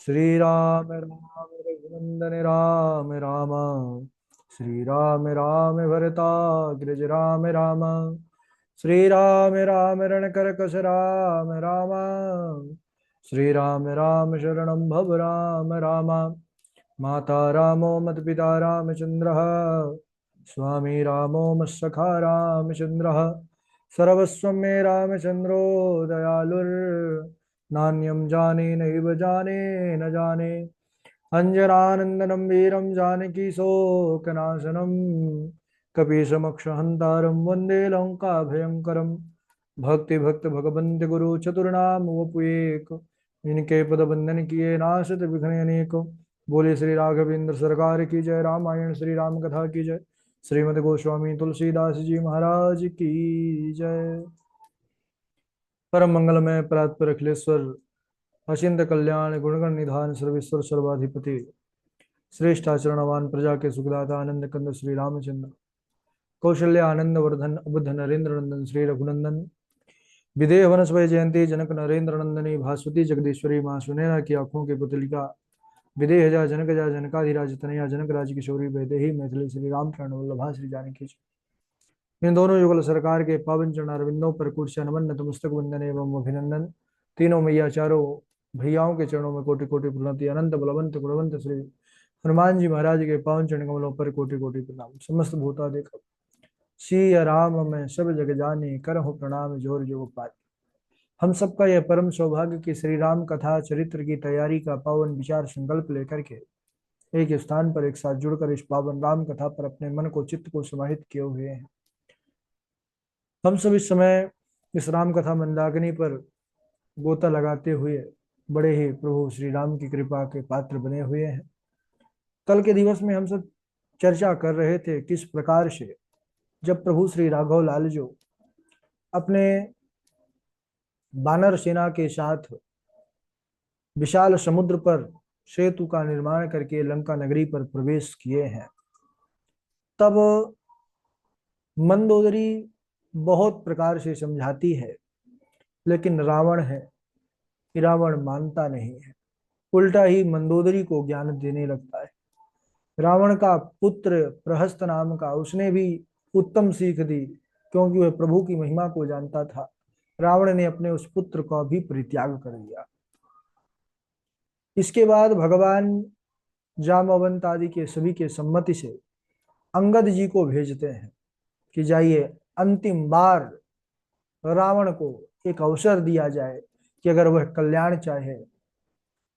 श्री राम राम रघुनंदन राम राम। श्री राम राम भरताग्रज राम राम। श्री राम राम रणकरकस राम राम। श्री राम राम शरणं भव राम राम। माता रामो मत्पिता रामचन्द्रः। स्वामी रामो मत्सखा रामचन्द्रः। सर्वस्वं मे रामचन्द्रो दयालुर्नान्यं जाने नैव जाने न जाने। अञ्जनानन्दनं वीरं जानकी शोकनाशनं कपीशमक्षहन्तारं वन्दे लङ्काभयङ्करम्। भक्ति भक्त भगवन्त गुरु चतुर्नाम वपुएक। इनके पद बंधन किए नाशत विघ्न अनेक। बोले श्री राघवेंद्र सरकार की जय। रामायण श्री राम कथा की जय। श्रीमद गोस्वामी तुलसीदास जी महाराज की जय। परम मंगलमय परात्पर अखिलेश्वर अचिंत कल्याण गुणगण निधान सर्वेश्वर सर्वाधिपति श्रेष्ठ आचरणवान प्रजा के सुखदाता आनंद कंद श्री रामचंद्र। कौशल्य आनंद वर्धन अबुध नरेंद्र नंदन श्री रघुनंदन। विदेह वनस्पति जयंती जनक नरेंद्र नंदनी भास्वती जगदीश्वरी माँ सुनैना की आंखों की पुतलिका। विदेह जा जनकाधिराज तनया जनक राज किशोरी वैदेही मैथिली श्री रामचरण वल्लभा श्री जानकी। इन दोनों युगल सरकार के पावन चरणारविंदों पर कुर्सिया नमन नतमस्तक वंदन एवं अभिनंदन। तीनों मैया चारों भैयाओं के चरणों में कोटि कोटि प्रणति। अनंत बलवंत गुणवंत श्री हनुमान जी महाराज के पावन चरण कमलों पर कोटि कोटि प्रणाम। समस्त भूता देखो सिया राम में सब जग जाने करहु प्रणाम जोर जोग पाए। हम सबका यह परम सौभाग्य कि श्री राम कथा चरित्र की तैयारी का पावन विचार संकल्प लेकर के एक स्थान पर एक साथ जुड़कर इस पावन राम कथा पर अपने मन को चित्त को समाहित किए हुए हैं। हम सब इस समय इस राम कथा मंदाकिनी पर गोता लगाते हुए बड़े ही प्रभु श्री राम की कृपा के पात्र बने हुए हैं। कल के दिवस में हम सब चर्चा कर रहे थे किस प्रकार से जब प्रभु श्री राघव लाल जो अपने बानर सेना के साथ विशाल समुद्र पर सेतु का निर्माण करके लंका नगरी पर प्रवेश किए हैं, तब मंदोदरी बहुत प्रकार से समझाती है, लेकिन रावण है कि रावण मानता नहीं है, उल्टा ही मंदोदरी को ज्ञान देने लगता है। रावण का पुत्र प्रहस्त नाम का, उसने भी उत्तम सीख दी, क्योंकि वह प्रभु की महिमा को जानता था। रावण ने अपने उस पुत्र को भी परित्याग कर दिया। इसके बाद भगवान जामवंत आदि के सभी के सम्मति से अंगद जी को भेजते हैं कि जाइए अंतिम बार रावण को एक अवसर दिया जाए कि अगर वह कल्याण चाहे,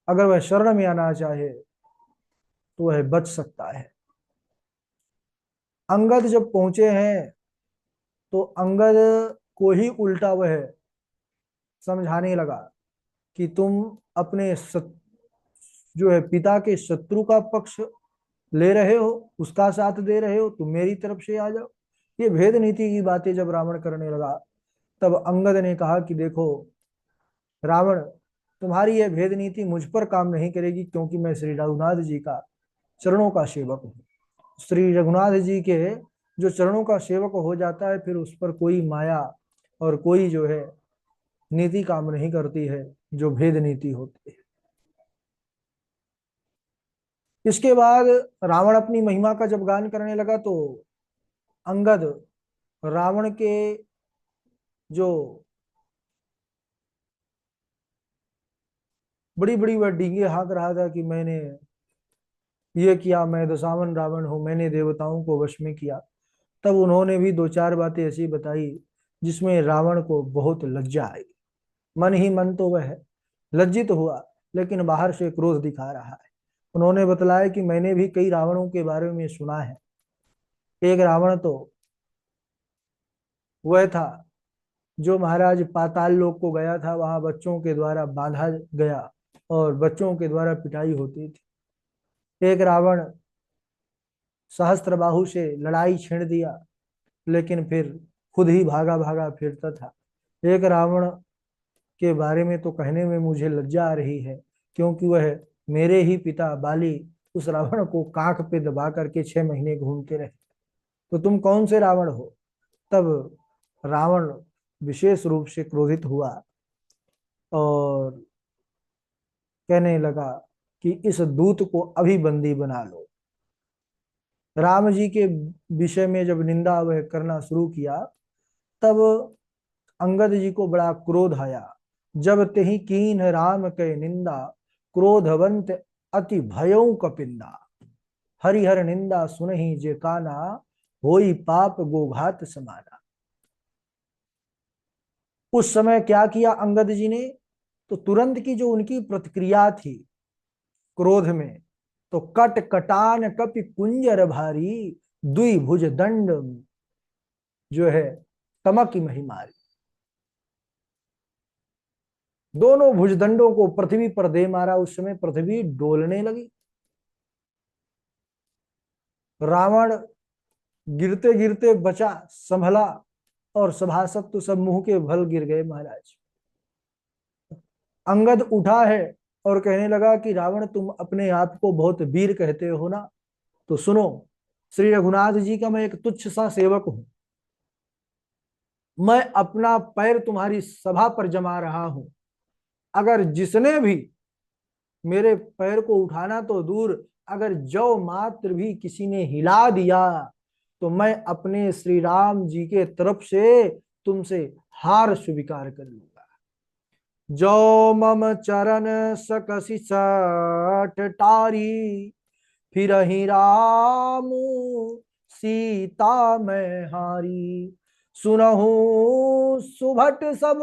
अगर वह शरण में आना चाहे तो वह बच सकता है। अंगद जब पहुंचे हैं तो अंगद को ही उल्टा वह समझाने लगा कि तुम अपने जो है पिता के शत्रु का पक्ष ले रहे हो, उसका साथ दे रहे हो, तुम मेरी तरफ से आ जाओ। ये भेद नीति की बातें जब रावण करने लगा, तब अंगद ने कहा कि देखो रावण, तुम्हारी यह भेद नीति मुझ पर काम नहीं करेगी, क्योंकि मैं श्री रघुनाथ जी का चरणों का सेवक हूँ। श्री रघुनाथ जी के जो चरणों का सेवक हो जाता है, फिर उस पर कोई माया और कोई जो है नीति काम नहीं करती है, जो भेद नीति होती है। इसके बाद रावण अपनी महिमा का जब गान करने लगा, तो अंगद रावण के जो बड़ी बड़ी वह डींगे हाँक रहा था कि मैंने ये किया, मैं दशावन रावण हूं, मैंने देवताओं को वश में किया, तब उन्होंने भी दो चार बातें ऐसी बताई जिसमें रावण को बहुत लज्जा आई। मन ही मन तो वह लज्जित हुआ, लेकिन बाहर से क्रोध दिखा रहा है। उन्होंने बतलाया कि मैंने भी कई रावणों के बारे में सुना है। एक रावण तो वह था जो महाराज पाताल लोक को गया था, वहां बच्चों के द्वारा बांधा गया और बच्चों के द्वारा पिटाई होती थी। एक रावण सहस्त्रबाहु से लड़ाई छेड़ दिया, लेकिन फिर खुद ही भागा भागा फिरता था। एक रावण के बारे में तो कहने में मुझे लज्जा आ रही है, क्योंकि वह मेरे ही पिता बाली उस रावण को कांख पे दबा करके 6 महीने घूमते रहे। तो तुम कौन से रावण हो? तब रावण विशेष रूप से क्रोधित हुआ और कहने लगा कि इस दूत को अभी बंदी बना लो। राम जी के विषय में जब निंदा वह करना शुरू किया, तब अंगद जी को बड़ा क्रोध आया। जब तेहि कीन राम के निंदा, क्रोधवंत अति भयउ कपिंदा। हरिहर निंदा सुनहि जे काना, होई पाप गोघात समाना। उस समय क्या किया अंगद जी ने, तो तुरंत की जो उनकी प्रतिक्रिया थी क्रोध में, तो कट कटान कपि कुंजर भारी, दुई भुज दंड जो है तमक महिमारी। दोनों भुजदंडों को पृथ्वी पर दे मारा। उस समय पृथ्वी डोलने लगी। रावण गिरते गिरते बचा, संभला, और सभासद तो सब मुंह के भल गिर गए महाराज। अंगद उठा है और कहने लगा कि रावण, तुम अपने आप को बहुत वीर कहते हो ना, तो सुनो, श्री रघुनाथ जी का मैं एक तुच्छ सा सेवक हूं। मैं अपना पैर तुम्हारी सभा पर जमा रहा हूं। अगर जिसने भी मेरे पैर को उठाना तो दूर, अगर जौ मात्र भी किसी ने हिला दिया, तो मैं अपने श्री राम जी के तरफ से तुमसे हार स्वीकार कर लूंगा। जो मम चरण सकसी सठ टारी, फिर ही राम सीता मैं हारी। सुनहु सुभट सब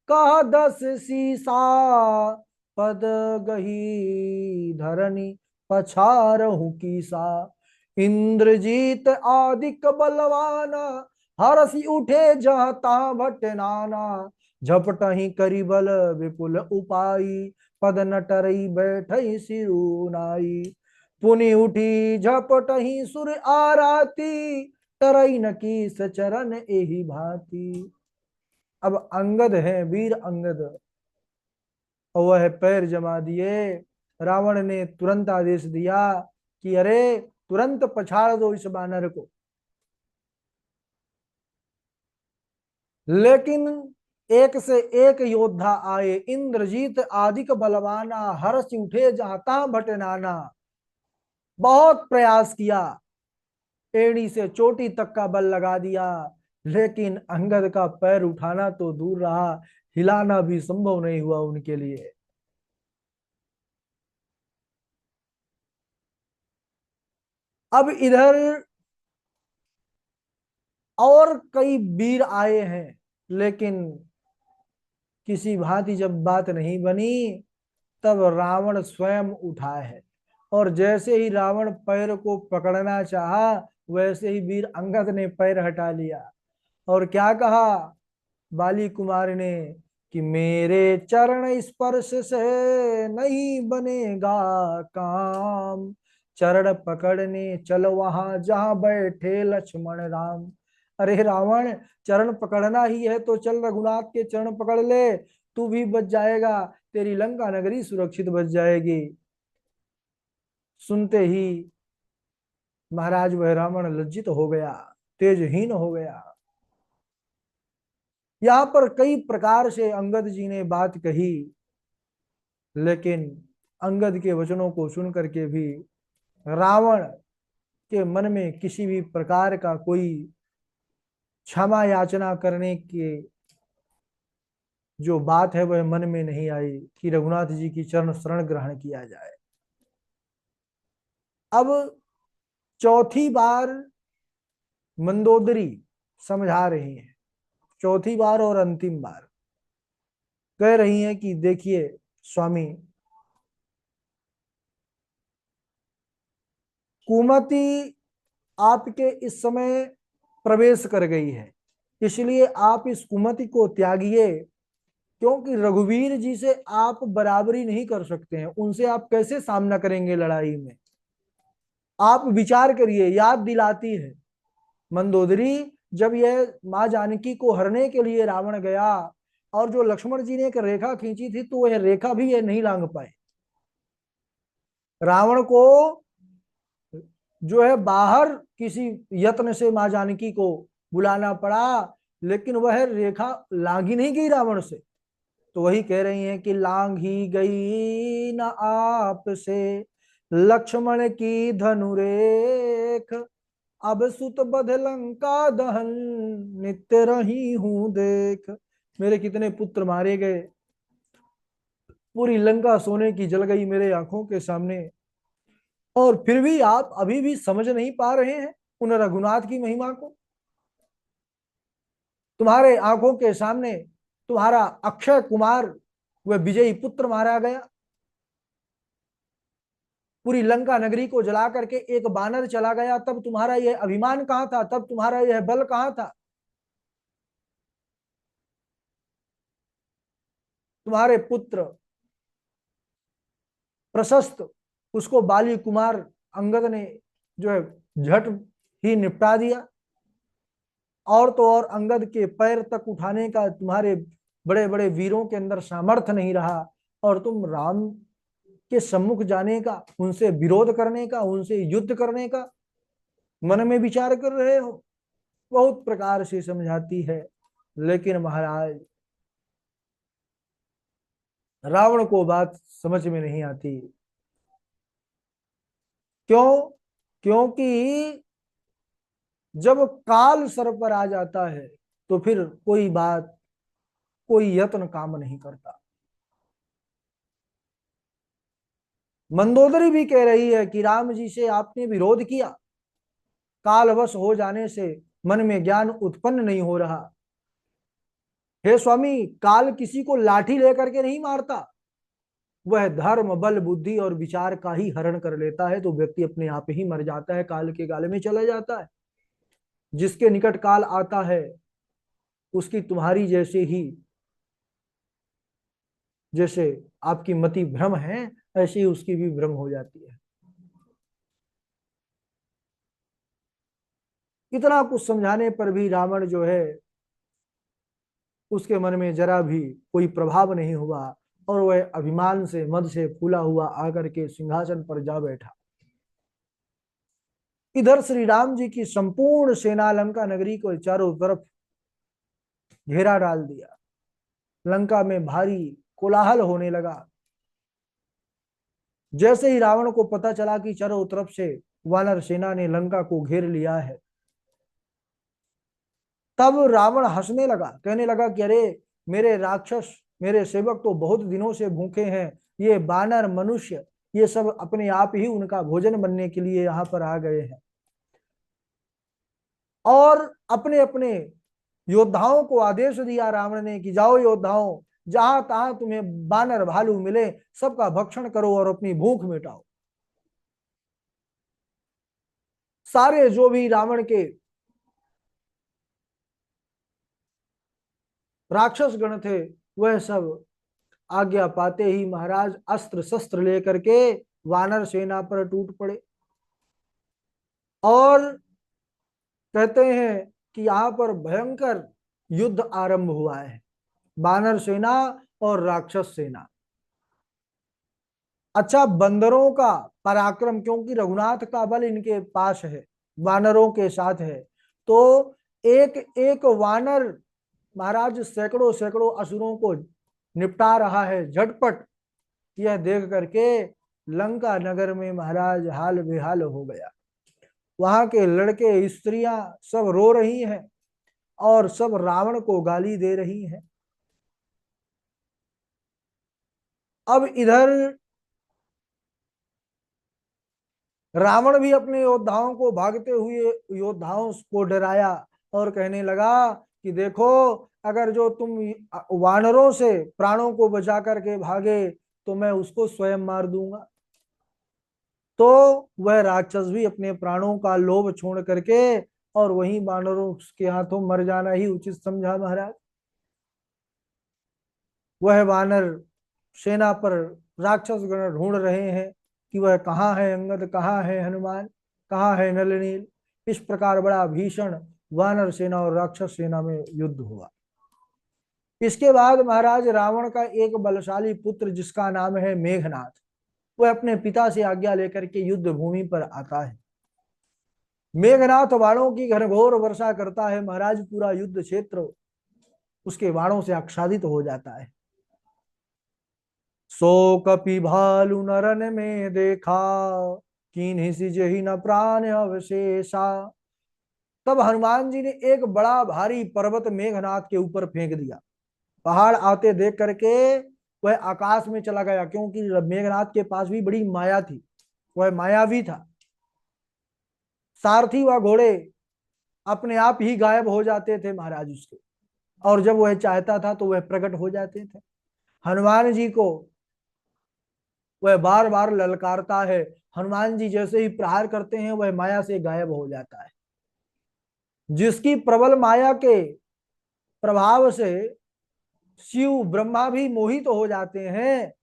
कह दस सीसा, पद गही धरनी पछारहु कीसा। इंद्रजीत आदिक बलवाना, हरसि उठे जहाँ तहाँ भट नाना। झपटहि करि बल विपुल उपाई, पद न टरई बैठई सिरुनाई। पुनि उठी झपटहि सुर आराती, तरई न की सचरण एहि भांति। अब अंगद है, वीर अंगद, और वह पैर जमा दिए। रावण ने तुरंत आदेश दिया कि अरे तुरंत पछाड़ दो इस बानर को। लेकिन एक से एक योद्धा आए। इंद्रजीत आदिक बलवाना, हर्ष उठे जहां तहां भट नाना। बहुत प्रयास किया, एड़ी से चोटी तक का बल लगा दिया, लेकिन अंगद का पैर उठाना तो दूर रहा, हिलाना भी संभव नहीं हुआ उनके लिए। अब इधर और कई वीर आए हैं, लेकिन किसी भांति जब बात नहीं बनी, तब रावण स्वयं उठा है। और जैसे ही रावण पैर को पकड़ना चाहा, वैसे ही वीर अंगद ने पैर हटा लिया और क्या कहा बाली कुमार ने, कि मेरे चरण स्पर्श से नहीं बनेगा काम। चरण पकड़ने चल वहां जहां बैठे लक्ष्मण राम। अरे रावण, चरण पकड़ना ही है तो चल रघुनाथ के चरण पकड़ ले, तू भी बच जाएगा, तेरी लंका नगरी सुरक्षित बच जाएगी। सुनते ही महाराज वह रावण लज्जित हो गया, तेजहीन हो गया। यहां पर कई प्रकार से अंगद जी ने बात कही, लेकिन अंगद के वचनों को सुन करके भी रावण के मन में किसी भी प्रकार का कोई क्षमा याचना करने की जो बात है वह मन में नहीं आई कि रघुनाथ जी की चरण शरण ग्रहण किया जाए। अब चौथी बार मंदोदरी समझा रही हैं, चौथी बार और अंतिम बार कह रही हैं कि देखिए स्वामी, कुमति आपके इस समय प्रवेश कर गई है, इसलिए आप इस कुमति को त्यागिए। क्योंकि रघुवीर जी से आप बराबरी नहीं कर सकते हैं, उनसे आप कैसे सामना करेंगे लड़ाई में। आप विचार करिए, याद दिलाती है मंदोदरी, जब यह मां जानकी को हरने के लिए रावण गया और जो लक्ष्मण जी ने एक रेखा खींची थी, तो वह रेखा भी ये नहीं लांग पाए। रावण को जो है बाहर किसी यत्न से मां जानकी को बुलाना पड़ा, लेकिन वह रेखा लांगी नहीं गई रावण से। तो वही कह रही हैं कि लांघी गई न आप से लक्ष्मण की धनुरेख, अब सुत बध लंका दहन नित्य रही हूं देख। मेरे कितने पुत्र मारे गए, पूरी लंका सोने की जल गई मेरे आंखों के सामने, और फिर भी आप अभी भी समझ नहीं पा रहे हैं उन रघुनाथ की महिमा को। तुम्हारे आंखों के सामने तुम्हारा अक्षय कुमार वह विजयी पुत्र मारा गया, पूरी लंका नगरी को जला करके एक बानर चला गया, तब तुम्हारा यह अभिमान कहां था, तब तुम्हारा यह बल कहां था। तुम्हारे पुत्र प्रशस्त, उसको बाली कुमार अंगद ने जो है झट ही निपटा दिया, और तो और अंगद के पैर तक उठाने का तुम्हारे बड़े बड़े वीरों के अंदर सामर्थ्य नहीं रहा, और तुम राम के सम्मुख जाने का, उनसे विरोध करने का, उनसे युद्ध करने का मन में विचार कर रहे हो। बहुत प्रकार से समझाती है, लेकिन महाराज रावण को बात समझ में नहीं आती। क्यों? क्योंकि जब काल सर पर आ जाता है तो फिर कोई बात, कोई यत्न काम नहीं करता। मंदोदरी भी कह रही है कि राम जी से आपने विरोध किया, कालवश हो जाने से मन में ज्ञान उत्पन्न नहीं हो रहा। हे स्वामी, काल किसी को लाठी लेकर के नहीं मारता, वह धर्म बल बुद्धि और विचार का ही हरण कर लेता है, तो व्यक्ति अपने आप ही मर जाता है, काल के गाले में चला जाता है। जिसके निकट काल आता है उसकी तुम्हारी जैसे ही, जैसे आपकी मति भ्रम है, ऐसे ही उसकी भी भ्रम हो जाती है। इतना कुछ समझाने पर भी रावण जो है, उसके मन में जरा भी कोई प्रभाव नहीं हुआ, और वह अभिमान से मद से फूला हुआ आकर के सिंहासन पर जा बैठा। इधर श्री राम जी की संपूर्ण सेना लंका नगरी को चारों तरफ घेरा डाल दिया। लंका में भारी कोलाहल होने लगा। जैसे ही रावण को पता चला कि चारों तरफ से वानर सेना ने लंका को घेर लिया है, तब रावण हंसने लगा, कहने लगा कि अरे मेरे राक्षस, मेरे सेवक तो बहुत दिनों से भूखे हैं, ये बानर मनुष्य ये सब अपने आप ही उनका भोजन बनने के लिए यहाँ पर आ गए हैं। और अपने अपने योद्धाओं को आदेश दिया रावण ने कि जाओ योद्धाओं, जहां तहां तुम्हें बानर भालू मिले सबका भक्षण करो और अपनी भूख मिटाओ। सारे जो भी रावण के राक्षस गण थे वह सब आज्ञा पाते ही महाराज अस्त्र शस्त्र लेकर के वानर सेना पर टूट पड़े। और कहते हैं कि यहाँ पर भयंकर युद्ध आरंभ हुआ है, वानर सेना और राक्षस सेना। अच्छा, बंदरों का पराक्रम, क्योंकि रघुनाथ का बल इनके पास है, वानरों के साथ है, तो एक एक वानर महाराज सैकड़ों सैकड़ों असुरों को निपटा रहा है झटपट। यह देख करके लंका नगर में महाराज हाल बेहाल हो गया। वहां के लड़के स्त्रियां सब रो रही हैं और सब रावण को गाली दे रही हैं। अब इधर रावण भी अपने योद्धाओं को, भागते हुए योद्धाओं को डराया और कहने लगा कि देखो, अगर जो तुम वानरों से प्राणों को बचा करके भागे तो मैं उसको स्वयं मार दूंगा। तो वह राक्षस भी अपने प्राणों का लोभ छोड़ करके और वहीं वानरों के हाथों मर जाना ही उचित समझा महाराज। वह वानर सेना पर राक्षस गण ढूंढ रहे हैं कि वह कहाँ है अंगद, कहाँ है हनुमान, कहाँ है नलनील। इस प्रकार बड़ा भीषण वानर सेना और राक्षस सेना में युद्ध हुआ। इसके बाद महाराज रावण का एक बलशाली पुत्र जिसका नाम है मेघनाथ, वह अपने पिता से आज्ञा लेकर के युद्ध भूमि पर आता है। मेघनाथ बाणों की घनघोर वर्षा करता है महाराज, पूरा युद्ध क्षेत्र उसके बाणों से आच्छादित हो जाता है। सो कपि भालु नरन में देखा, कीन्ही सिजहि न प्राण अवशेषा। तब हनुमान जी ने एक बड़ा भारी पर्वत मेघनाथ के ऊपर फेंक दिया। पहाड़ आते देख करके वह आकाश में चला गया, क्योंकि मेघनाथ के पास भी बड़ी माया थी, वह मायावी था। सारथी व घोड़े अपने आप ही गायब हो जाते थे महाराज उसके, और जब वह चाहता था तो वह प्रकट हो जाते थे। हनुमान जी को वह बार बार ललकारता है, हनुमान जी जैसे ही प्रहार करते हैं वह माया से गायब हो जाता है। जिसकी प्रबल माया के प्रभाव से शिव ब्रह्मा भी मोहित हो जाते हैं,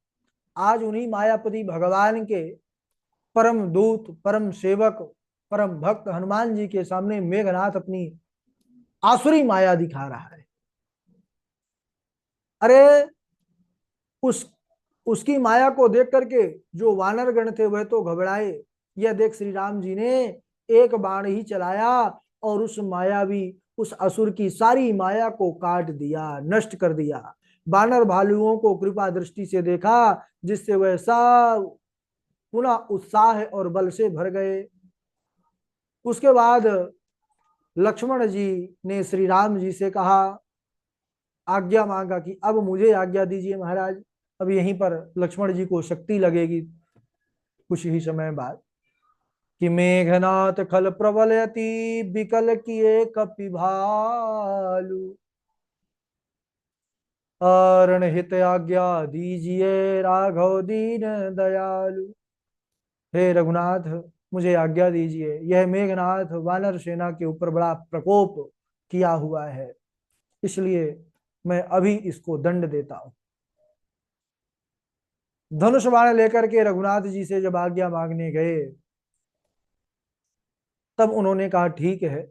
आज उन्हीं मायापति भगवान के परम दूत, परम सेवक, परम भक्त हनुमान जी के सामने मेघनाथ अपनी आसुरी माया दिखा रहा है। अरे उस उसकी माया को देख करके जो वानर गण थे वह तो घबराए। यह देख श्री राम जी ने एक बाण ही चलाया और उस मायावी, उस असुर की सारी माया को काट दिया, नष्ट कर दिया। बानर भालुओं को कृपा दृष्टि से देखा, जिससे वह सब पुनः उत्साह और बल से भर गए। उसके बाद लक्ष्मण जी ने श्री राम जी से कहा, आज्ञा मांगा कि अब मुझे आज्ञा दीजिए महाराज। अब यहीं पर लक्ष्मण जी को शक्ति लगेगी कुछ ही समय बाद, कि मेघनाथ खल प्रबल अति विकल किए कपि भालू, अरण हित आज्ञा दीजिए राघव दीन दयालु। हे रघुनाथ, मुझे आज्ञा दीजिए, यह मेघनाथ वानर सेना के ऊपर बड़ा प्रकोप किया हुआ है, इसलिए मैं अभी इसको दंड देता हूं। धनुष बाण लेकर के रघुनाथ जी से जब आज्ञा मांगने गए, तब उन्होंने कहा ठीक है,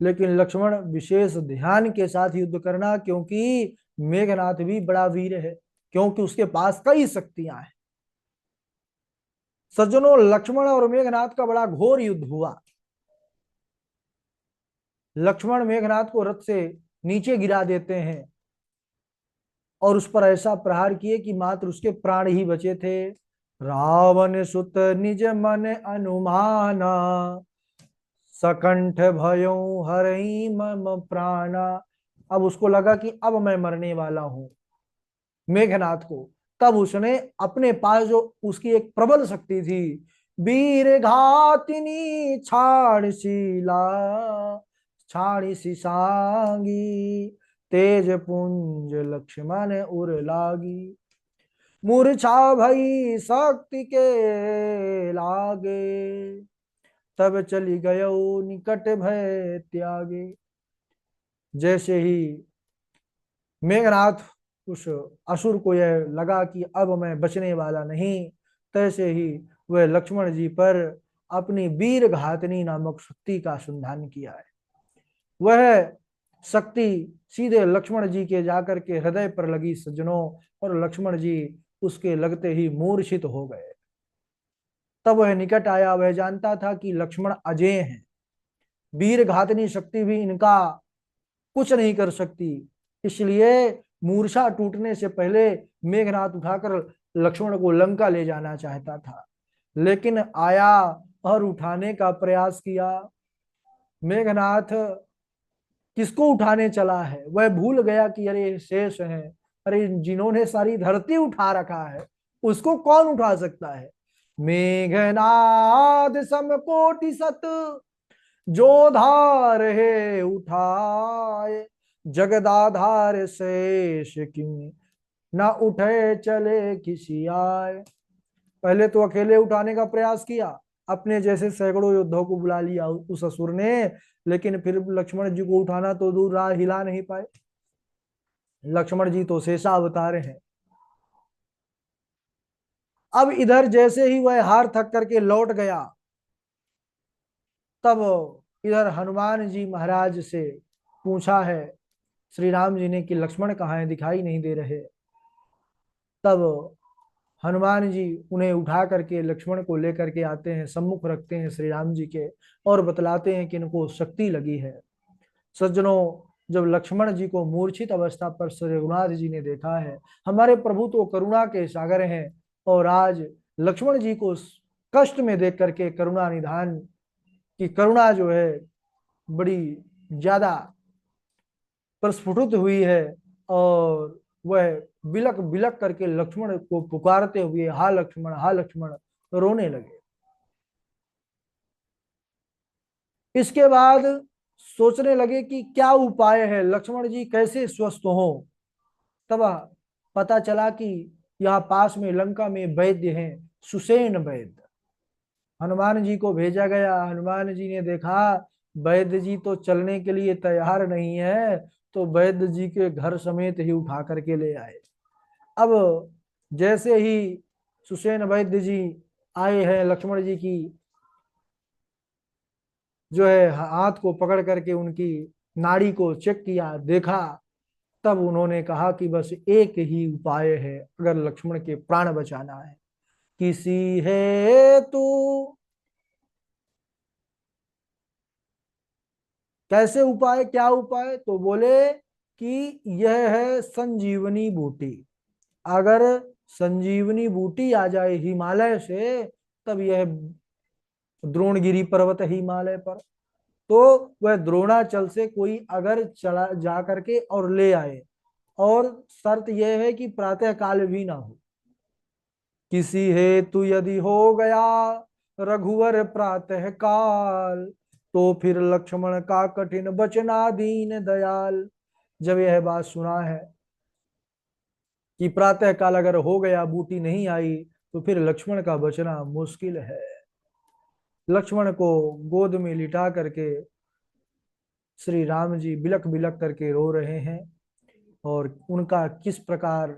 लेकिन लक्ष्मण विशेष ध्यान के साथ युद्ध करना, क्योंकि मेघनाथ भी बड़ा वीर है, क्योंकि उसके पास कई शक्तियां हैं। सज्जनों, लक्ष्मण और मेघनाथ का बड़ा घोर युद्ध हुआ। लक्ष्मण मेघनाथ को रथ से नीचे गिरा देते हैं और उस पर ऐसा प्रहार किए कि मात्र उसके प्राण ही बचे थे। रावण सुत निज मन अनुमाना, सकंठ भयो हरई मम प्राणा। अब उसको लगा कि अब मैं मरने वाला हूं, मेघनाथ को। तब उसने अपने पास जो उसकी एक प्रबल शक्ति थी, वीर घातिनी छाड़शीला, छाड़ी सांगी, तेज पुंज लक्ष्मण उर लागी। मूर्छा भई शक्ति के लागे, तब चली गयो निकट भय त्यागे। जैसे ही मेघनाथ उस असुर को यह लगा कि अब मैं बचने वाला नहीं, तैसे ही वह लक्ष्मण जी पर अपनी वीर घातनी नामक शक्ति का संधान किया है। वह शक्ति सीधे लक्ष्मण जी के जाकर के हृदय पर लगी सज्जनों, और लक्ष्मण जी उसके लगते ही मूर्छित हो गए। तब वह निकट आया, वह जानता था कि लक्ष्मण अजेय हैं, वीर घातनी शक्ति भी इनका कुछ नहीं कर सकती। इसलिए मूर्छा टूटने से पहले मेघनाथ उठाकर लक्ष्मण को लंका ले जाना चाहता था, लेकिन आया और उठाने का प्रयास किया। मेघनाथ किसको उठाने चला है, वह भूल गया कि अरे शेष है, अरे जिन्होंने सारी धरती उठा रखा है उसको कौन उठा सकता है। मेघनाद समकोटि सत, जो धार है उठाए, जगदाधार शेष की, ना उठे चले किसी आए। पहले तो अकेले उठाने का प्रयास किया, अपने जैसे सैकड़ों योद्धाओं को बुला लिया उस असुर ने, लेकिन फिर लक्ष्मण जी को उठाना तो दूर रहा, हिला नहीं पाए। लक्ष्मण जी तो शेषा अवतार हैं। अब इधर जैसे ही वह हार थक करके लौट गया, तब इधर हनुमान जी महाराज से पूछा है श्री राम जी ने कि लक्ष्मण कहाँ है, दिखाई नहीं दे रहे। तब हनुमान जी उन्हें उठा करके लक्ष्मण को लेकर के आते हैं, सम्मुख रखते हैं श्री राम जी के, और बतलाते हैं कि इनको शक्ति लगी है। सज्जनों, जब लक्ष्मण जी को मूर्छित अवस्था पर श्री रघुनाथ जी ने देखा है। हमारे प्रभु तो करुणा के सागर हैं, और आज लक्ष्मण जी को कष्ट में देख करके करुणा निधान की करुणा जो है बड़ी ज्यादा प्रस्फुटित हुई है। और वह बिलक बिलक करके लक्ष्मण को पुकारते हुए हा लक्ष्मण रोने लगे। इसके बाद सोचने लगे कि क्या उपाय है, लक्ष्मण जी कैसे स्वस्थ हो। तब पता चला कि यहाँ पास में लंका में वैद्य हैं, सुसेन वैद्य। हनुमान जी को भेजा गया। हनुमान जी ने देखा वैद्य जी तो चलने के लिए तैयार नहीं है, तो वैद्य जी के घर समेत ही उठा करके ले आए। अब जैसे ही सुसेन वैद्य जी आए हैं, लक्ष्मण जी की जो है हाथ को पकड़ करके उनकी नाड़ी को चेक किया, देखा, तब उन्होंने कहा कि बस एक ही उपाय है अगर लक्ष्मण के प्राण बचाना है। किसी है तो कैसे उपाय, क्या उपाय, तो बोले कि यह है संजीवनी बूटी। अगर संजीवनी बूटी आ जाए हिमालय से, तब यह द्रोणगिरी पर्वत है हिमालय पर, तो वह द्रोणाचल से कोई अगर चला जा करके और ले आए, और शर्त यह है कि प्रातः काल भी ना हो। किसी हेतु यदि हो गया रघुवर प्रातः काल, तो फिर लक्ष्मण का कठिन बचना दीन दयाल। जब यह बात सुना है कि प्रातः काल अगर हो गया, बूटी नहीं आई, तो फिर लक्ष्मण का बचना मुश्किल है। लक्ष्मण को गोद में लिटा करके श्री राम जी बिलक बिलक करके रो रहे हैं, और उनका किस प्रकार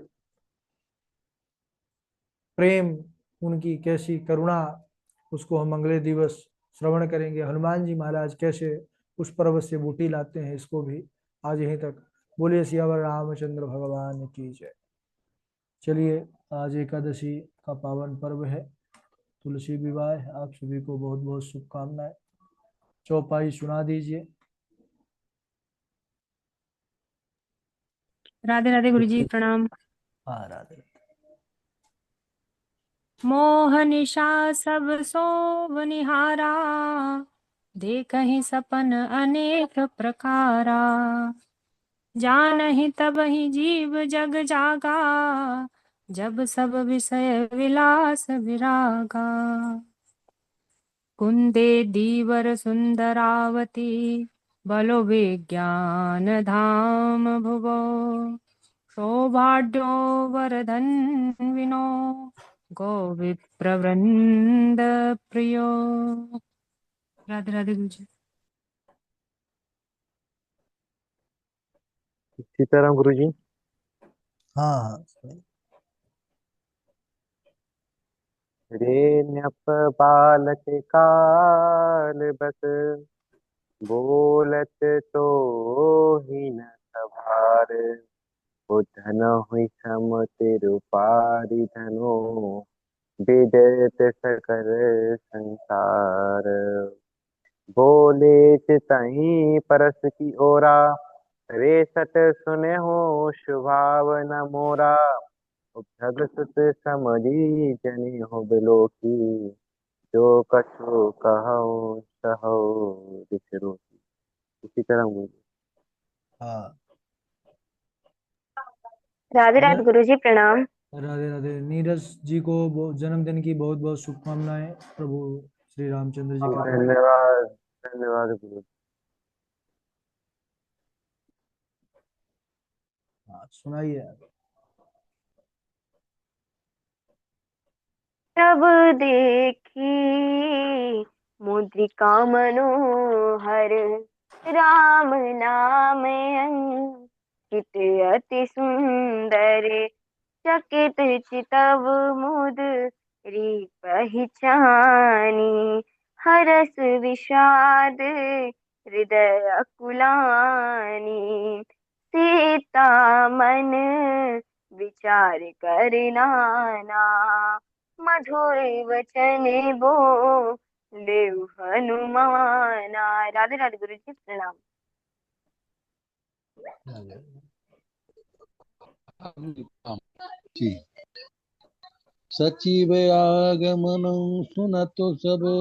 प्रेम, उनकी कैसी करुणा, उसको हम अगले दिवस श्रवण करेंगे। हनुमान जी महाराज कैसे उस पर्वत से बूटी लाते हैं, इसको भी आज यहीं तक। बोलिए सियावर रामचंद्र भगवान की जय। चलिए, आज एकादशी का पावन पर्व है, तुलसी विवाह है। आप सभी को बहुत बहुत शुभकामनाएं। चौपाई सुना दीजिए। राधे राधे गुरु जी, प्रणाम। हाँ, राधे। मोह निशा सब सो निहारा, देखहि सपन अनेक प्रकारा। जानहि तबहि जीव जग जागा, जब सब विषय विलास विरागा। कुंदे दीवर सुंदरावती, बलो विज्ञान धाम भुवो। सौभाग्यो वरधन्विनो, गोविप्रवृंद प्रियो। राधे राधे गुरु जी। सीताराम गुरु जी। हाँ हाँ। रेण्यप बालक काल बस, बोलत तो ही न सभार। धन हुई सम तिरुपारी धनो, विदत सकल संसार। बोले चितहि परस की ओरा, रेसट सुने हो शुभावन मोरा। उपधग सुत समझी जनि हो बिलो की, जो कछु कहो सहो बिसरो। इसी तरह हूँ। हाँ, राधे राधे गुरु जी, प्रणाम। राधे राधे। नीरज जी को जन्मदिन की बहुत बहुत शुभकामनाएं प्रभु श्री रामचंद्र जी की तरफ। धन्यवाद। धन्यवाद गुरु। हाँ, सुनाइए। तब देखी मुद्रिका मनोहर, राम नाम अंकित अति सुंदर। चकित चितव मुद्रि पहचानी, हरस विषाद हृदय अकुलानी। सीता मन विचार कर नाना, मधुर वचन बोले हनुमाना। राधे राधे गुरु जी, प्रणाम। जी। सचिव आगमनं सुनतो सब